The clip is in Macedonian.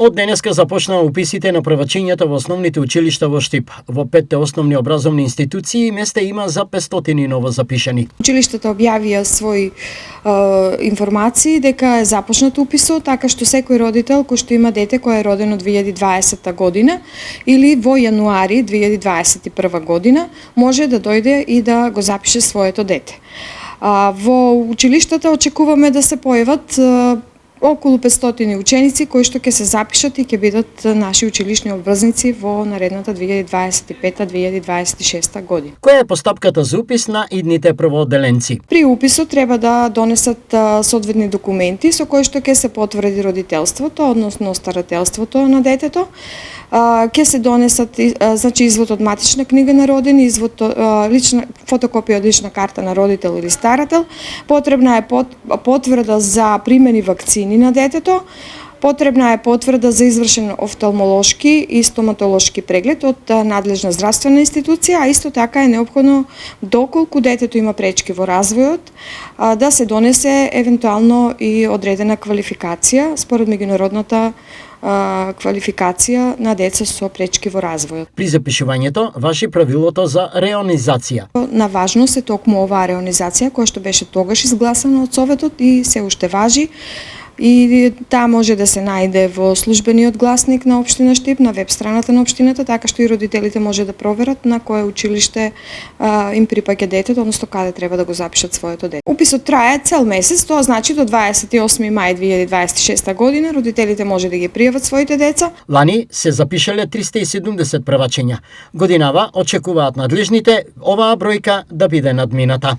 Од денеска започнаа уписите на првачењата во основните училишта во Штип. Во 5 основни образовни институции места има за 500 ново запишани. Училиштата објавија своји информации дека е започнат уписот, така што секој родител кој што има дете кое е родено 2020 година или во јануари 2021 година може да дојде и да го запише своето дете. Во училиштата очекуваме да се појават околу 500 ученици кои што ќе се запишат и ќе бидат наши училишни обврзници во наредната 2025-2026 година. Која е постапката за упис на идните првоодделенци? При уписот треба да донесат соодветни документи со кои што ќе се потврди родителството, односно старателството на детето. Ќе се донесат значи извод од матична книга на роден, извод лична фотокопија од лична карта на родител или старател. Потребна е потврда за примени вакцини на детето. Потребна е потврда за извршен офталмолошки и стоматолошки преглед од надлежна здравствена институција, а исто така е неопходно доколку детето има пречки во развојот да се донесе евентуално и одредена квалификација според меѓународната квалификација на деца со пречки во развојот. При запишувањето важи правилото за реонизација. На важност е токму оваа реонизација која што беше тогаш изгласана од Советот и се уште важи. И таа може да се најде во службениот гласник на општина Штип, на веб страната на општината, така што и родителите може да проверат на кое училиште им припаѓа детето, односно каде треба да го запишат своето дете. Уписот трае цел месец, тоа значи до 28 мај 2026 година родителите може да ги пријават своите деца. Лани се запишале 370 првачења. Годинава очекуваат надлежните оваа бројка да биде надмината.